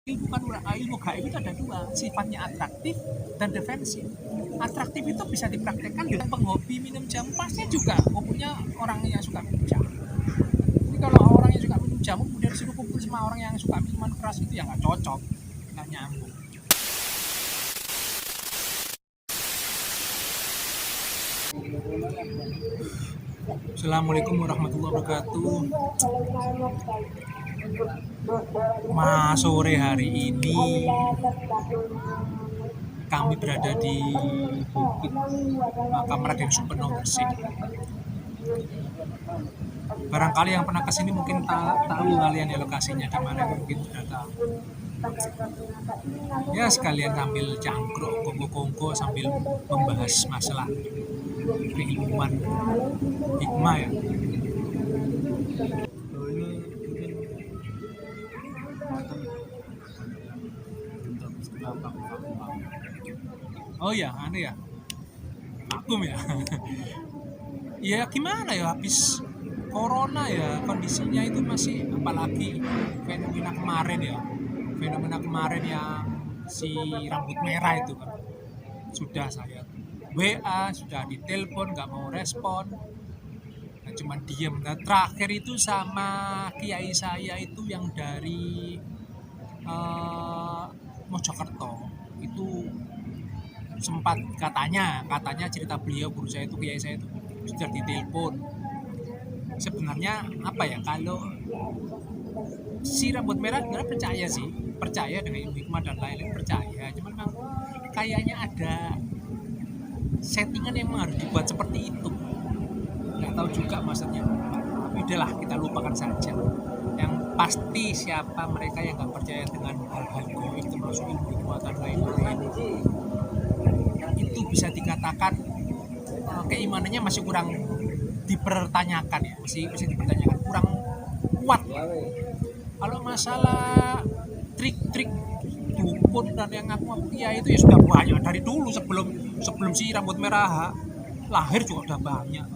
Ilmu gaib itu ada dua, sifatnya atraktif dan defensif. Atraktif itu bisa dipraktekkan dengan penghobi minum jamu, pasti juga punya orang yang suka minum jamu. Jadi kalau orang yang suka minum jamu kemudian disuruh kumpul sama orang yang suka minuman keras itu ya nggak cocok, nggak nyambung. Assalamualaikum warahmatullahi wabarakatuh. Sore hari ini kami berada di Bukit Makam Raden Supeno Gresik. Barangkali yang pernah kesini mungkin tahu kalian ya lokasinya di mana, mungkin sudah tahu. Ya sekalian sambil cangkruk, kongko-kongko sambil membahas masalah keilmuan hikmah ya. Oh ya, aneh ya. Vakum ya. Ya gimana ya, habis corona ya kondisinya itu masih, apalagi fenomena kemarin ya. Fenomena kemarin yang si rambut merah itu kan. Sudah saya WA, sudah ditelepon nggak mau respon. Nah, cuman diem. Nah, terakhir itu sama kiai saya itu yang dari Mojokerto itu sempat katanya cerita beliau, guru saya itu, kiai saya itu sudah ditelepon. Sebenarnya apa ya, kalau si rambut merah sebenarnya percaya dengan ilmu hikmah dan lain-lain, percaya, cuman memang kayaknya ada settingan yang harus dibuat seperti itu, nggak tahu juga maksudnya. Tapi udahlah, kita lupakan saja. Yang pasti siapa mereka yang nggak percaya dengan hal-hal goib termasuk ilmu hikmah dan lain-lain, itu bisa dikatakan keimanannya masih kurang dipertanyakan ya, masih dipertanyakan, kurang kuat. Kalau masalah trik-trik dukun dan yang ngaku ya itu ya sudah banyak dari dulu, sebelum si rambut merah lahir juga udah banyak.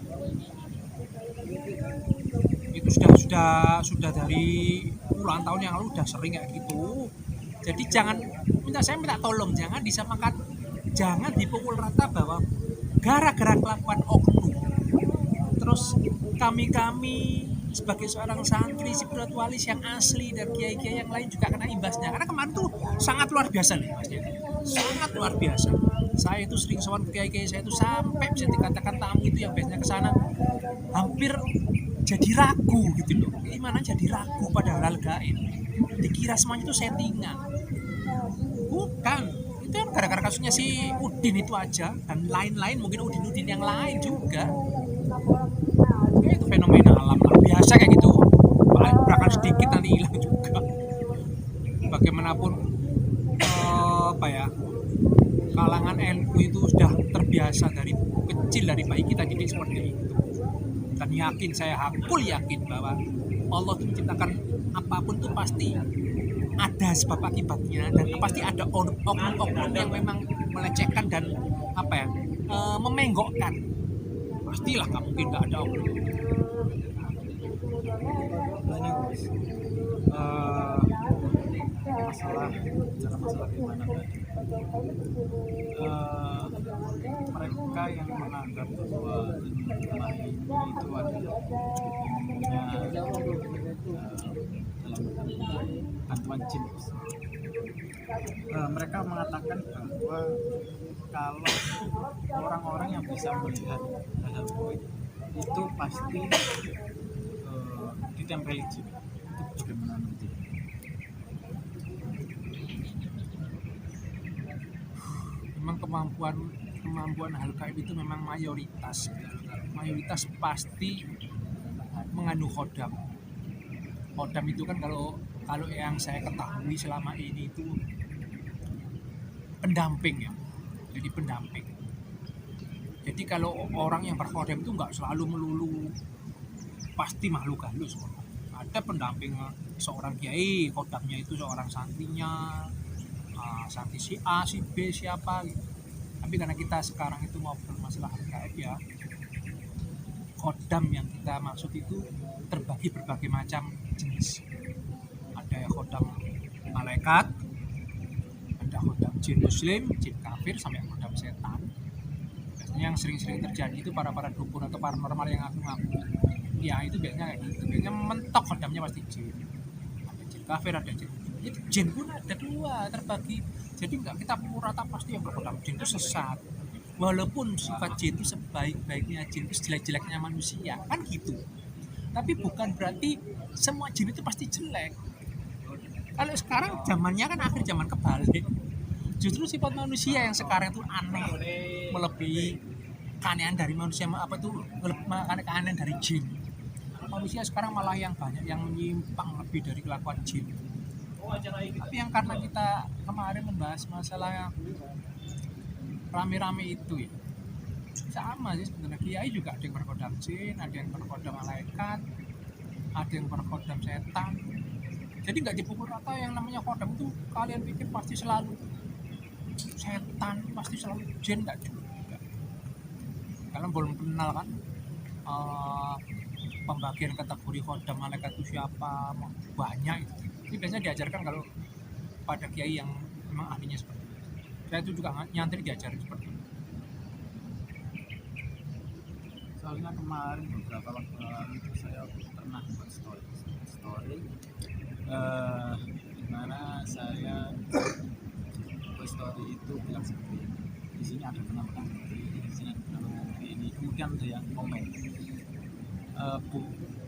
Itu sudah dari puluhan tahun yang lalu udah sering kayak gitu. Jadi saya minta tolong jangan disamakan, jangan dipukul rata bahwa gara-gara kelakuan oknum terus kami sebagai seorang santri spiritualis yang asli dan kiai-kiai yang lain juga kena imbasnya. Karena kemarin tuh sangat luar biasa nih Mas, sangat luar biasa. Saya itu sering sowan kiai-kiai saya itu sampai bisa dikatakan tamu itu yang biasanya ke sana hampir jadi ragu gitu loh. Gimana jadi ragu pada hal gaib, dikira semuanya itu settingan. Bukan, itu kan gara-gara kasusnya si Udin itu aja, dan lain-lain, mungkin Udin-Udin yang lain juga. Ya, itu fenomena alam lah, biasa kayak gitu. Bahkan sedikit nanti hilang juga. Bagaimanapun apa ya, kalangan NU itu sudah terbiasa dari kecil, dari bayi kita didik seperti itu. Dan saya hakul yakin bahwa Allah itu menciptakan apapun itu pasti ada sebab akibatnya, dan pasti ada oknum-oknum yang memang melecehkan dan apa ya, memenggokkan. Pastilah nggak mungkin nggak ada oknum. Masalah gimana tadi, mereka yang menganggap bahwa itu adalah bantuan jin. Mereka mengatakan bahwa kalau orang-orang yang bisa melihat hal-hal goib itu pasti ditempeli jin. Itu bagaimana nanti? Memang kemampuan hal gaib itu memang mayoritas pasti mengandung khodam. Khodam itu kan kalau yang saya ketahui selama ini itu pendamping ya, jadi pendamping. Jadi kalau orang yang berkhodam itu nggak selalu melulu pasti makhluk halus. Ada pendamping seorang kiai, khodamnya itu seorang santrinya, santri si A, si B, siapa gitu. Tapi karena kita sekarang itu mau bermasalah gaib ya, khodam yang kita maksud itu terbagi berbagai macam jenis. Ada khodam malaikat malaikat, ada khodam jin muslim, jin kafir, sampai khodam setan. Biasanya yang sering-sering terjadi itu para dukun atau paranormal yang ngaku-ngaku ya itu biasanya kayak gitu. Biasanya mentok khodamnya pasti jin. Ada jin kafir, ada jin. Jadi jin pun ada dua terbagi. Jadi nggak kita pukul rata pasti yang berkhodam jin itu sesat. Walaupun sifat jin itu sebaik-baiknya jin itu jelek-jeleknya manusia kan gitu. Tapi bukan berarti semua jin itu pasti jelek. Kalau sekarang zamannya kan akhir zaman kebalik. Justru sifat manusia yang sekarang itu aneh, melebihi keanehan dari manusia, apa tuh keanehan dari jin. Manusia sekarang malah yang banyak yang menyimpang lebih dari kelakuan jin. Tapi yang karena kita kemarin membahas masalah rame-rame itu ya, sama sih sebenarnya. Kiai juga ada yang berkodam jin, ada yang berkodam malaikat, ada yang berkodam setan. Jadi nggak dipukul rata yang namanya kodam itu kalian pikir pasti selalu setan, pasti selalu jin, nggak juga. Kalian belum kenal kan pembagian kategori kodam malaikat itu siapa, banyak itu. Ini biasanya diajarkan kalau pada kiai yang memang ahlinya seperti itu. Saya itu juga nyantri diajarin seperti itu. Soalnya kemarin beberapa waktu lalu itu saya pernah buat story dimana saya buat story itu bilang seperti ini, di sini ada penampakan di sini ada penampakan ini, kemudian ada yang komen,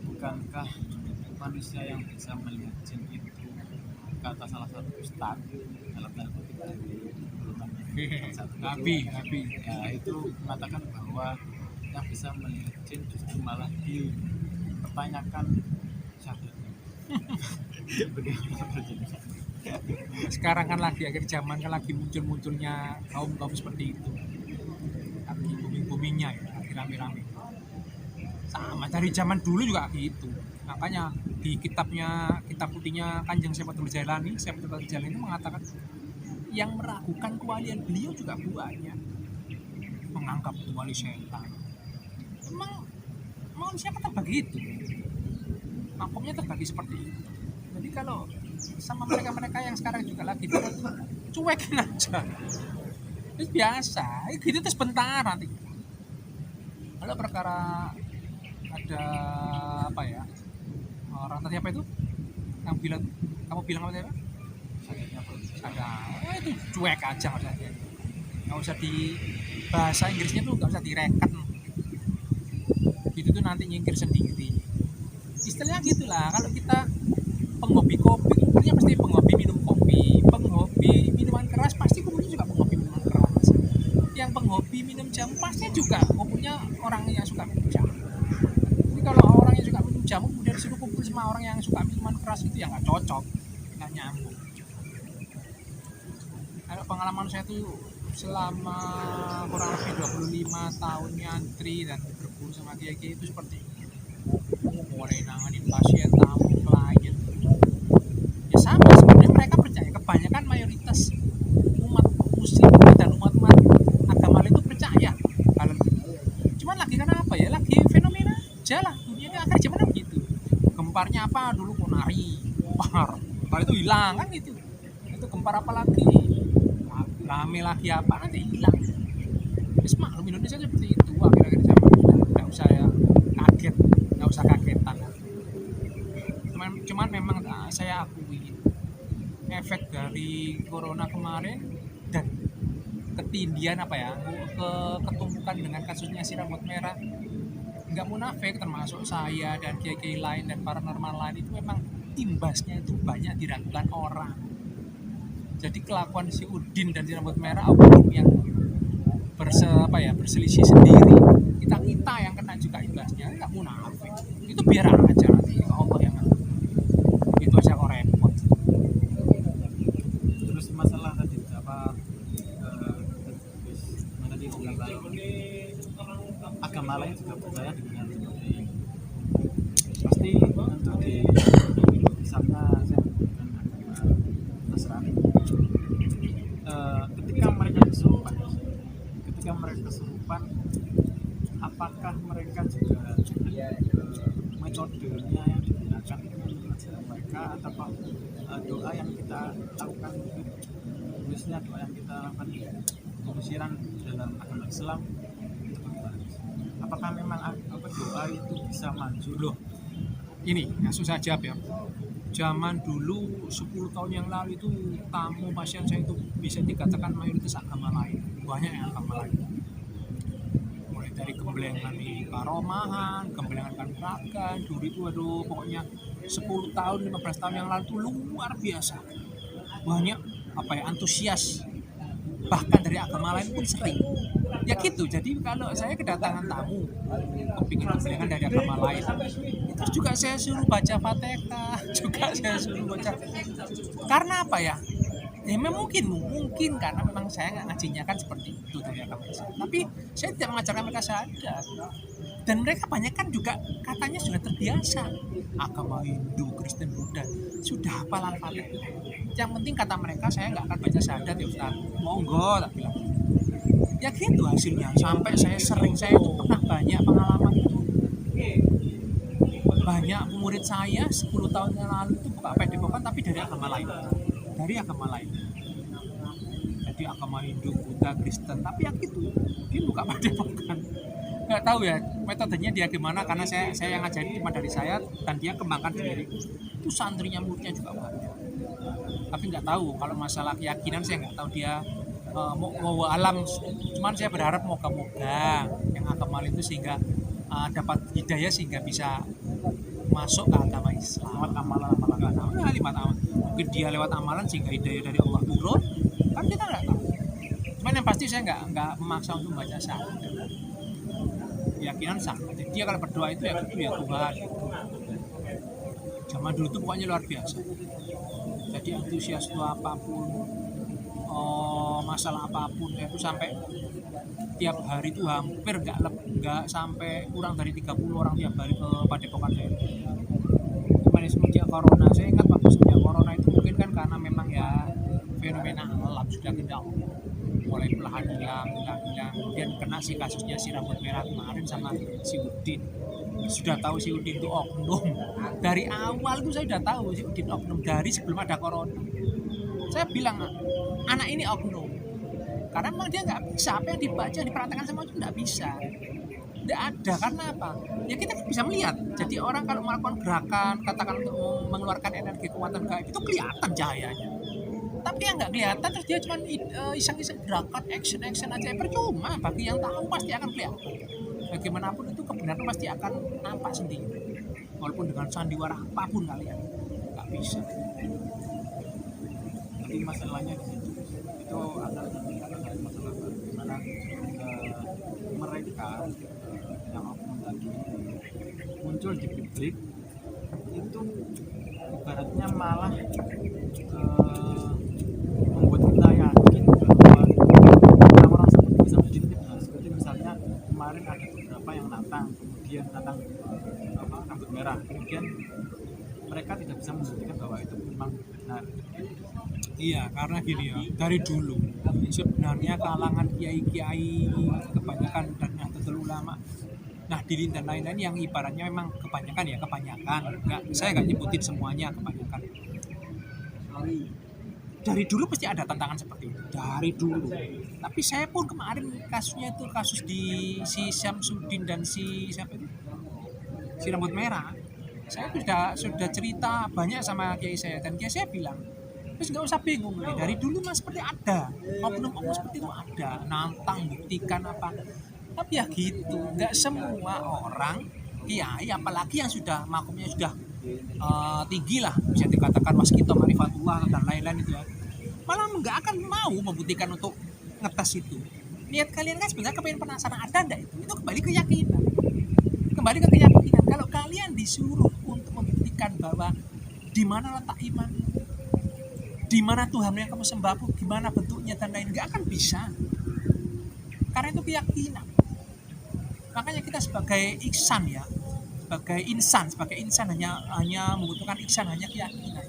bukankah manusia yang bisa melihat jin itu, kata salah satu ustaz dalam tanda kutip dari Nabi ya, itu mengatakan bahwa yang bisa melihat jin justru malah dipertanyakan syahadatnya. Sekarang kan lagi akhir zaman kan lagi muncul-munculnya kaum seperti itu, lagi booming-boomingnya ya, lagi rame-rame. Sama dari zaman dulu juga gitu. Makanya di kitab putihnya Kanjeng Syaikhul Jailani itu mengatakan yang meragukan kewalian beliau juga banyak, menganggap itu wali setan. Memang manusia kan terbagi itu, makomnya terbagi seperti itu. Jadi kalau sama mereka yang sekarang juga lagi cuekin aja, itu biasa, gitu terus sebentar nanti. Kalau perkara ada apa ya, orang tadi apa itu yang bilang, kamu bilang apa tadi? Ada, itu cuek aja maksudnya, nggak usah di bahasa Inggrisnya tuh nggak usah direken, itu tuh nanti nyingkir sendiri. Istilahnya gitulah. Kalau kita penghobi kopi, umumnya pasti penghobi minum kopi, penghobi minuman keras pasti umumnya juga penghobi minuman keras. Yang penghobi minum jamu pasti juga umumnya orang yang suka minum jamu. Jadi kalau orang yang suka minum jamu kemudian disuruh kumpul sama orang yang suka minuman keras, itu ya nggak cocok, nggak nyambung. Kalau pengalaman saya tuh selama kurang lebih 25 tahun nyantri dan berburu sama kiai itu seperti itu. Mulai nanganin pasien, tamu, klien, ya sama sebenarnya. Mereka percaya, kebanyakan mayoritas umat muslim dan umat agama lain itu percaya kalau cuman lagi kan apa ya, lagi fenomena aja lah, dunia ini akhir zaman begitu. Gemparnya apa dulu, Ponari, gempar itu hilang kan gitu. Itu gempar apa lagi, rame lagi apa, nanti hilang. Terus maklum Indonesia seperti itu akhir-akhir zaman. Nggak usah ya kaget, nggak usah kagetan. Cuman memang saya akui efek dari corona kemarin dan ketindian apa ya, ketumpukan dengan kasusnya si rambut merah, nggak munafik termasuk saya dan kiai-kiai lain dan paranormal lain, itu memang imbasnya itu banyak diragukan orang. Jadi kelakuan si Udin dan si rambut merah oknum yang berselisih sendiri, kita yang kena juga imbasnya, nggak munafik. Itu biar aja nanti Allah yang ngatur. Itu aja kok repot. Terus masalah tadi apa tadi bilang agama lain juga percaya dengan seperti ini. Pasti untuk di misalnya saya menggunakan agama Nasrani, ketika mereka kesurupan, apakah mereka juga metodenya yang digunakan itu menurut ajaran mereka, atau doa yang kita lakukan khususnya doa yang kita lakukan penyisiran dalam agama Islam itu bagaimana? Apakah memang doa itu bisa maju? Loh, ini langsung saya jawab ya. Zaman dulu 10 tahun yang lalu itu tamu pasien saya itu bisa dikatakan mayoritas agama lain, banyak yang agama lain. Mulai dari Gemblengan di Karomahan, Gemblengan Kanuragan, dulu itu pokoknya 10 tahun, 15 tahun yang lalu itu luar biasa. Banyak antusias, bahkan dari agama lain pun sering. Ya gitu, jadi kalau saya kedatangan tamu kepingin Gemblengan dari agama lain, terus juga saya suruh baca Fatihah, juga saya suruh baca. Karena apa ya? Ya mungkin karena memang saya nggak ngajinya kan seperti itu dari agama Islam. Tapi saya tidak mengajarkan mereka syahadat. Dan mereka banyak kan juga katanya sudah terbiasa agama Hindu, Kristen, Buddha sudah hafal Al-Fatihah. Yang penting kata mereka saya nggak akan baca syahadat ya Ustaz. Monggo tak bilang. Ya gitu hasilnya. Sampai saya itu pernah banyak pengalaman itu. Banyak murid saya 10 tahun yang lalu itu buka padepokan tapi dari agama lain. Jadi agama Hindu, Buddha, Kristen, tapi yang itu dia buka padepokan. Nggak tahu ya metodenya dia gimana, karena saya yang ngajarin cuma dari saya dan dia kembangkan sendiri. Itu santrinya muridnya juga banyak. Tapi nggak tahu kalau masalah keyakinan saya nggak tahu dia mau alam. Cuman saya berharap moga-moga yang agama itu sehingga dapat hidayah sehingga bisa masuk ke agama Islam. Lewat amalan. Mungkin dia lewat amalan sehingga hidayah dari Allah turun. Kan kita nggak tahu. Cuman yang pasti saya nggak memaksa untuk membaca syahadat. Keyakinan sah. Jadi dia kalau berdoa itu ya gitu ya Tuhan. Zaman dulu itu pokoknya luar biasa. Jadi antusias itu apapun, masalah apapun itu sampai tiap hari itu hampir nggak sampai kurang dari 30 orang tiap hari ke padepokan saya. Cuman semenjak corona, saya ingat waktu semenjak corona itu mungkin kan karena memang ya fenomena alam sudah tidak mulai perlahan hilang. Kemudian kena si kasusnya si rambut merah kemarin sama si Udin. Sudah tahu si Udin itu oknum. Dari awal itu saya sudah tahu si Udin oknum dari sebelum ada corona. Saya bilang anak ini oknum. Karena memang dia nggak bisa, apa yang dibaca, dipraktekkan semua itu nggak bisa. Nggak ada, karena apa? Ya kita bisa melihat. Jadi orang kalau melakukan gerakan, katakan untuk mengeluarkan energi kekuatan gaib itu kelihatan cahayanya. Tapi yang nggak kelihatan terus dia cuma iseng-iseng gerakan, action aja. Percuma, bagi yang tahu pasti akan kelihatan. Bagaimanapun itu kebenaran pasti akan nampak sendiri. Walaupun dengan sandiwara apapun kalian, nggak bisa. Jadi masalahnya di situ itu adalah masalah bagaimana mereka yang oknum tadi muncul di publik itu ibaratnya malah membuat kita yakin bahwa orang-orang seperti bisa menjadi fitnah. Seperti misalnya kemarin ada beberapa yang datang rambut merah, kemudian mereka tidak bisa membuktikan bahwa itu memang benar. Iya, karena gini ya, dari dulu sebenarnya kalangan kiai-kiai kebanyakan dan Nahdlatul Ulama, Nahdliin dan lain-lain yang ibaratnya memang kebanyakan, saya nggak nyebutin semuanya, kebanyakan. Dari dulu pasti ada tantangan seperti itu, dari dulu. Tapi saya pun kemarin kasusnya itu kasus di si Syamsuddin dan si siapa itu, si rambut merah. Saya sudah cerita banyak sama kiai saya dan kiai saya bilang, terus nggak usah bingung nih, dari dulu mas seperti ada oknum-oknum seperti itu ada, nantang buktikan apa. Tapi ya gitu, nggak semua orang kiai, apalagi yang sudah makomnya sudah tinggi lah, bisa dikatakan waskito marifatullah dan lain-lain itu ya, malah nggak akan mau membuktikan untuk ngetes itu. Niat kalian kan sebenarnya kepengen penasaran ada enggak itu kembali ke keyakinan. Kalau kalian disuruh untuk membuktikan bahwa di mana letak iman, di mana Tuhan yang kamu sembah, gimana bentuknya dan lain, nggak akan bisa. Karena itu keyakinan. Makanya kita sebagai ihsan ya, sebagai insan hanya membutuhkan ihsan, hanya keyakinan.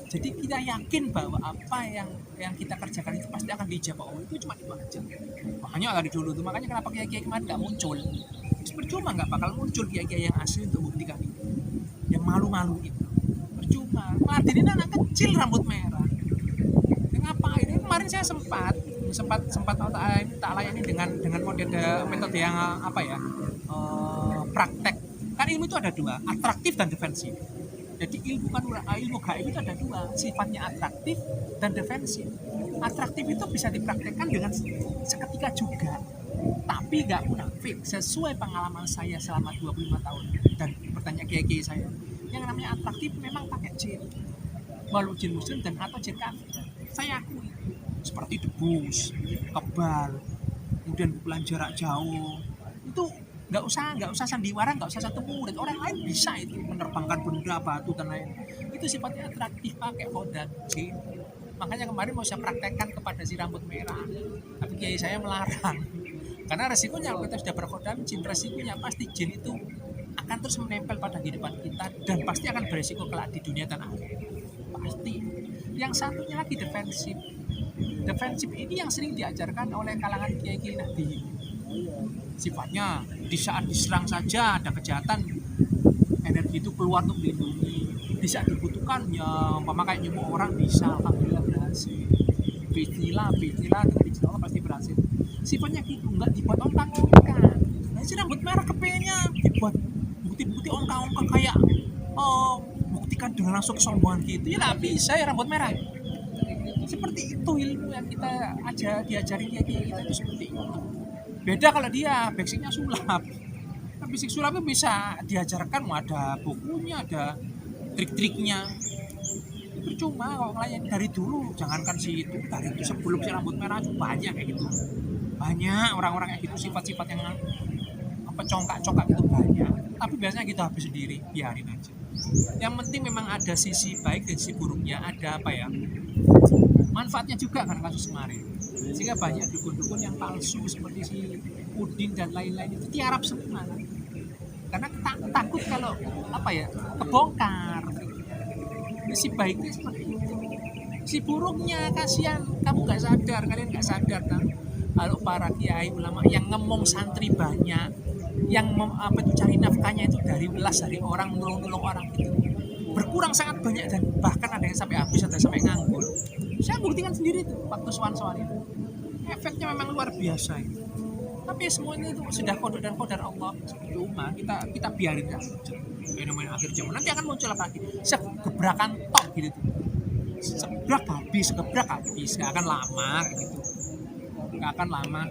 Jadi kita yakin bahwa apa yang kita kerjakan itu pasti akan dijawab Allah, itu cuma itu aja. Makanya dari dulu tuh, makanya kenapa kiai-kiai kemarin nggak muncul? Percuma, nggak bakal muncul kiai-kiai yang asli untuk membuktikan itu. Yang malu-malu itu percuma. Ngeladenin anak kecil rambut merah. Ngapain? kemarin saya sempat tak layani dengan metode yang apa ya, praktek. Kan ilmu itu ada dua, atraktif dan defensif. Jadi ilmu gaib itu ada dua, sifatnya atraktif dan defensif. Atraktif itu bisa dipraktekkan dengan seketika juga, tapi nggak munafik. Sesuai pengalaman saya selama 25 tahun dan bertanya kiai-kiai saya, yang namanya atraktif memang pakai jin, walau jin muslim dan atau jin kafir. Saya akui, seperti debus, kebal, kemudian pukulan jarak jauh, itu nggak usah sandiwara, nggak usah satu murid, orang lain bisa itu menerbangkan benda, batu dan lain. Itu sifatnya atraktif, pakai kodam jin. Makanya kemarin mau saya praktekkan kepada si rambut merah, tapi kiai saya melarang. Karena resikonya kalau kita sudah berkodam jin, resikonya pasti jin itu akan terus menempel pada kehidupan kita dan pasti akan beresiko kelak di dunia dan akhirat. Pasti. Yang satunya lagi defensif. Defensif ini yang sering diajarkan oleh kalangan kiai-kiai Nahdliyin. Sifatnya di saat diserang saja ada kejahatan, energi itu keluar untuk dilindungi. Di saat dibutuhkan ya kayak nyembuh orang bisa, alhamdulillah berhasil. Bismillah dengan izin Allah pasti berhasil. Sifatnya gitu, nggak dibuat ongkang-ongkang. Nah, si rambut merah kepengennya dibuat bukti-bukti ongkang-ongkang kayak buktikan dengan langsung kesombongan gitu. Ya nggak bisa ya rambut merah. Seperti itu ilmu yang kita diajari kiai kita itu seperti itu. Beda kalau dia basicnya sulap. Nah, basic sulap itu bisa diajarkan, ada bukunya, ada trik-triknya. Itu cuma kalau klien dari dulu, jangankan si itu, dari itu sebelum si rambut merah itu banyak kayak gitu. Banyak orang-orang kayak gitu, sifat-sifat yang congkak-congkak itu banyak. Tapi biasanya kita habis sendiri, biarin aja. Yang penting memang ada sisi baik dan sisi buruknya, ada apa ya, manfaatnya juga kan kasus kemarin. Sehingga banyak dukun-dukun yang palsu seperti si Udin dan lain-lain itu tiarap semua. Karena takut kalau apa ya, kebongkar. Si baiknya seperti itu. Si buruknya kasihan, kamu nggak sadar, kalian nggak sadar kan? Kalau para kiai ulama yang ngomong santri banyak, yang cari nafkahnya itu dari welas dari orang, nolong orang itu berkurang sangat banyak dan bahkan ada yang sampai habis, ada yang sampai nganggur. Saya buktikan sendiri tuh waktu soal itu. Efeknya memang luar biasa itu. Tapi semuanya itu sudah kode dan kodar Allah. Cuma kita biarin aja. Fenomena akhir zaman nanti akan muncul lagi. Segebrakan tok gitu tuh. Segebrak habis, nggak akan lama gitu. Nggak akan lama.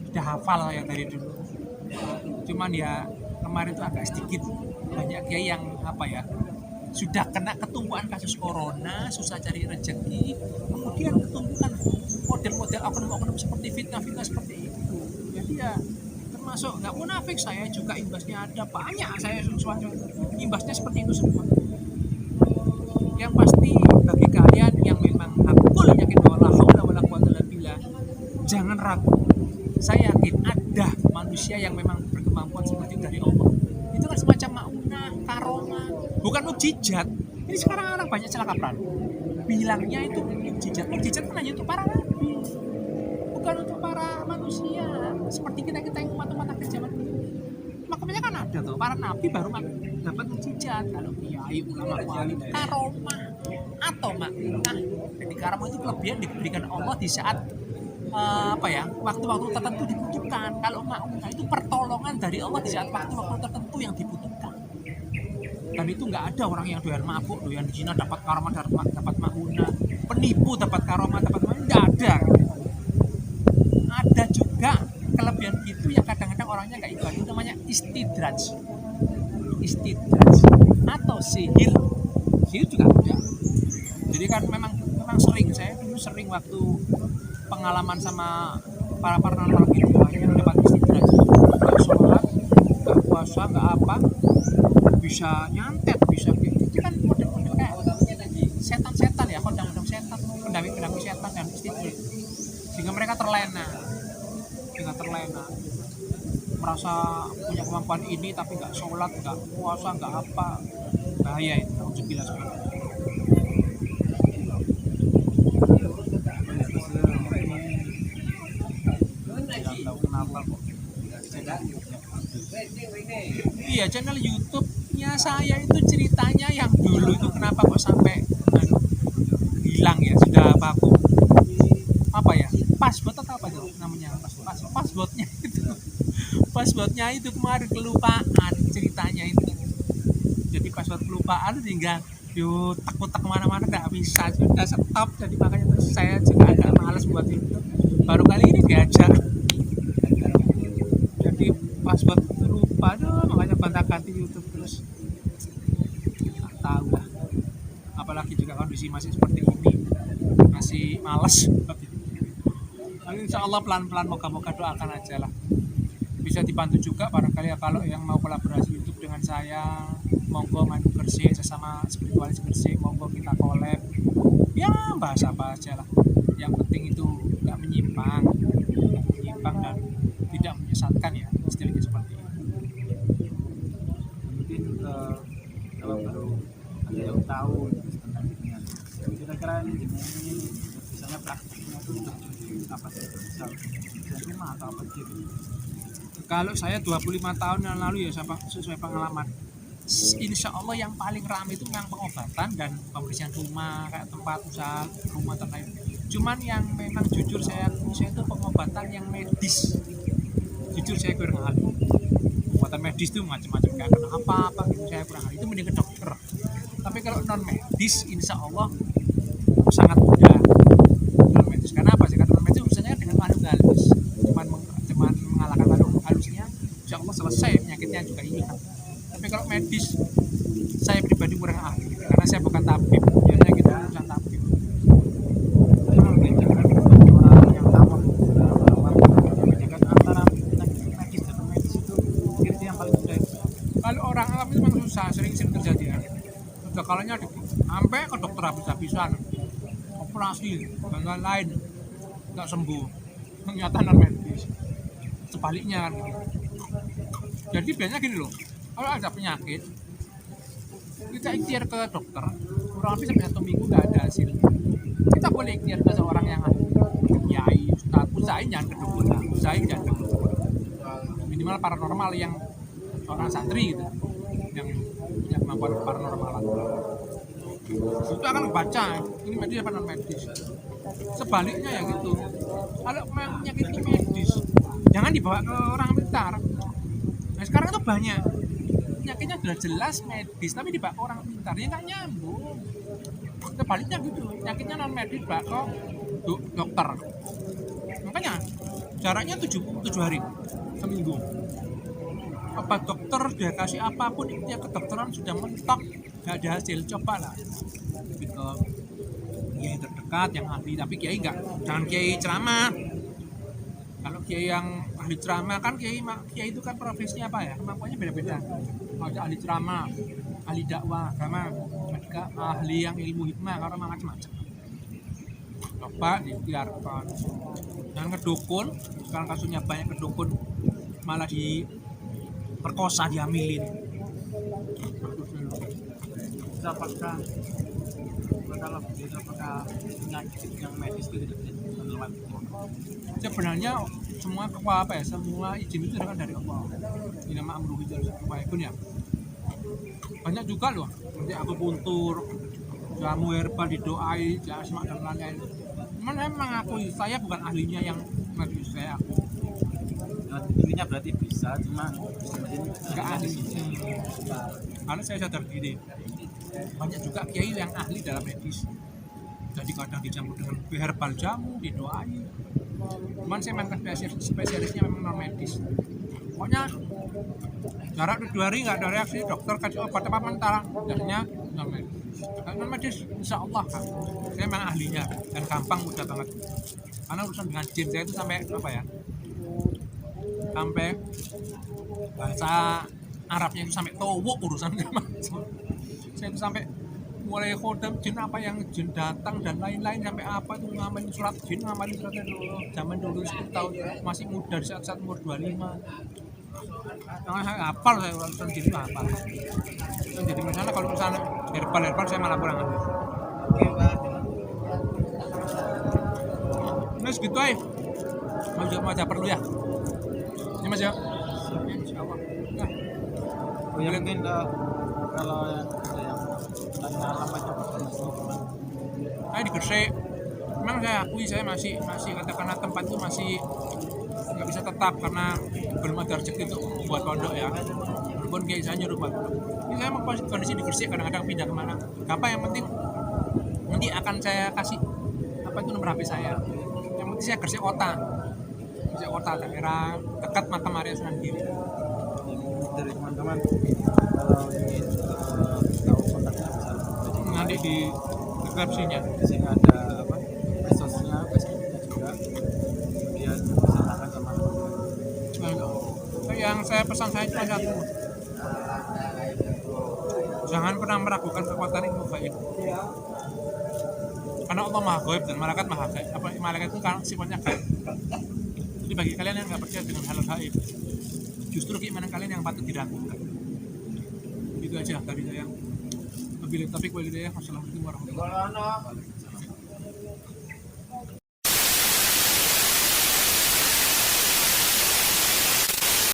Sudah hafal ya dari dulu. Cuman ya kemarin itu agak sedikit banyak kiai yang apa ya, sudah kena ketumpuan kasus corona, susah cari rezeki, kemudian ketumpukan model-model oknum-oknum seperti fitnah seperti itu. Jadi ya termasuk nggak munafik, saya juga imbasnya ada banyak, saya suatu imbasnya seperti itu semua. Yang pasti bagi kalian yang memang hakul yakin bahwa la haula wala quwwata illa billah, jangan ragu. Saya yakin ada manusia yang memang berkemampuan seperti itu dari Allah. Itu kan semacam maunah, karomah, bukan mukjizat. Ini sekarang orang banyak salah kaprah. Bilangnya itu mukjizat. Mukjizat kan hanya untuk para nabi, bukan untuk para manusia. Seperti kita yang umat-umat akhir zaman ini. Makanya kan ada tuh para nabi baru dapat mukjizat. Kalau kiai, ulama, wali, karomah atau maunah. Jadi karomah itu kelebihan diberikan Allah di saat waktu-waktu tertentu dibutuhkan. Kalau maunah itu pertolongan dari Allah di saat waktu-waktu tertentu yang dibutuhkan. Dan itu nggak ada orang yang doyan mabuk, doyan zina dapat karomah, dapat maunah, penipu dapat karomah, dapat maunah, nggak ada. Ada juga kelebihan itu yang kadang-kadang orangnya nggak ibadah, itu namanya istidraj atau sihir juga ada. Jadi kan memang saya dulu sering waktu pengalaman sama para paranormal itu yang dapat istidraj, nggak sholat, nggak puasa, nggak apa, bisa nyantet, bisa gitu kan, model-model kayak setan-setan ya, kodam-kodam setan, pendami-pendami setan dan istidraj, sehingga mereka terlena, merasa punya kemampuan ini tapi nggak sholat, nggak puasa, nggak apa, bahaya itu. Alhamdulillah sekarang. Iya, channel YouTube-nya saya itu ceritanya yang dulu itu kenapa kok sampai hilang ya, sudah vakum. namanya passwordnya itu passwordnya itu kemarin kelupaan ceritanya itu. Jadi password kelupaan sehingga yuk tak kemana-mana nggak bisa, sudah stop. Jadi makanya terus saya juga agak males buat YouTube, baru kali ini diajak. Jadi password lupa tuh, makanya gonta-ganti YouTube terus. Nggak tahu lah, apalagi juga kondisi masih seperti ini, masih males. Tapi insya Allah pelan-pelan, moga-moga doakan aja lah, bisa dibantu juga barangkali ya. Kalau yang mau kolaborasi YouTube dengan saya, monggo Mandu Gresik sesama spiritualis Gresik, monggo kita collab ya, bahas apa aja lah, yang penting itu nggak menyimpang dan tidak menyesatkan ya, istilahnya seperti itu. Mungkin kalau baru ada yang tahu tentang dengan kira-kira ini misalnya praktiknya itu apa sih, bisa rumah atau apa gitu. Kalau saya 25 tahun yang lalu ya, sesuai pengalaman, insya Allah yang paling ramai itu memang pengobatan dan pembersihan rumah, kayak tempat usaha rumah dan lain. Cuman yang memang jujur saya itu pengobatan yang medis. Jujur saya kurang ahli. Pengobatan medis itu macam-macam, kayak kena apa gitu saya kurang ahli. Itu mending ke dokter. Tapi kalau non medis, insya Allah sangat mudah. Non medis, karena apa sih? Karena non medis urusannya dengan makhluk halus. Cuman mengalahkan makhluk halusnya, insya Allah selesai, penyakitnya juga hilang. Tapi kalau medis, saya pribadi kurang ahli karena saya bukan tabib, biasanya kita urusan tabib. Memang membedakan orang yang awam membedakan antara penyakit medis dan non medis itu kira yang paling mudah itu. Kalau orang awam itu memang susah, sering terjadi ya. Sudah kalanya sampai ke dokter habis-habisan, operasi dan lain-lain, nggak sembuh, ternyata non medis. Sebaliknya kan. Jadi biasanya gini loh, kalau ada penyakit kita ikhtiar ke dokter, kurang lebih sampai 1 minggu nggak ada hasil, kita boleh ikhtiar ke seorang yang ahli, kiai, ustadz. Usahain jangan ke dukun lah, usahain jangan ke dukun, minimal paranormal yang seorang santri gitu, yang punya kemampuan paranormal itu akan baca ini medis apa non medis. Sebaliknya ya gitu, kalau memang penyakitnya medis jangan dibawa ke orang pintar. Nah sekarang itu banyak penyakitnya sudah jelas medis tapi dibawa ke orang pintar, ya nggak nyambung. Sebaliknya gitu, penyakitnya non medis dibawa ke dokter, makanya jaraknya 7 hari seminggu. Obat dokter dia kasih apapun, itu ya kedokteran sudah mentok nggak ada hasil, cobalah ke kiai terdekat yang ahli. Tapi kiai enggak, jangan kiai ceramah. Kalau kiai yang ahli ceramah kan kiai itu kan profesinya apa ya, kemampuannya beda-beda. Ada ahli ceramah, ahli dakwah agama, ada ahli yang ilmu hikmah, karena macam-macam. Coba dibiarkan, jangan ke dukun. Sekarang kasusnya banyak ke dukun, malah diperkosa, dihamilin. Apakah kalau begitu apakah penyakit yang medis itu tidak bisa melewati? Sebenarnya semua izin itu datang dari Allah. Ini nama amruh itu ya. Banyak juga loh, nanti aku puntur, jamu herbal didoai, jasma dan lain-lain. Cuman saya mengakui saya bukan ahlinya yang medis, saya aku. Intinya berarti bisa, cuma Nggak ahli. Karena saya sadar diri, banyak juga kiai yang ahli dalam medis. Jadi kadang dijamu dengan herbal jamu, didoai. Cuman saya memang spesialisnya memang non medis. Pokoknya jarak 2 hari nggak ada reaksi, dokter kasih obat apa mentah, biasanya non medis. Non medis insya Allah kan, saya memang ahlinya dan gampang, mudah banget. Karena urusan dengan jin saya itu sampai apa ya? Sampai bahasa Arabnya itu sampai towok urusannya. Saya itu sampai mulai khodam jin, apa yang jin datang dan lain-lain, sampai apa itu ngamalin surat jin, ngamalin suratnya dulu zaman dulu 10 tahun masih muda, di saat umur 25. Karena saya hafal, saya urusan jin itu hafal. Jadi misalnya kalau misalnya herbal saya malah kurang hafal. Nah segitu aja, mau perlu ya ini mas ya. Insyaallah. Nah, mungkin kalau ada yang tanya apa aja di Gresik memang saya akui saya masih katakanlah tempat itu masih nggak bisa tetap karena belum ada rezeki untuk buat pondok ya. Walaupun kayak saya nyuruh buat pondok. Ini saya mau kondisi di Gresik kadang-kadang pindah kemana. Apa yang penting nanti akan saya kasih apa itu nomor HP saya. Yang penting saya Gresik kota daerah dekat Makam Maria Sunan Giri. Dari teman-teman kalau ingin tahu kontaknya bisa Nanti di deskripsinya. di sini ada apa resource-nya, Facebooknya juga, kemudian bisa tangan sama Nah, yang saya pesan saya cuma satu, jangan pernah meragukan kekuatan ilmu gaib, karena Allah maha gaib dan malaikat maha gaib. Malaikat itu kan sifatnya gaib. Jadi bagi kalian yang nggak percaya dengan hal gaib, justru keimanan kalian yang patut diragukan. Itu aja dari saya. Wabillahi taufiq wal hidayah. Wassalamualaikum warahmatullahi wabarakatuh.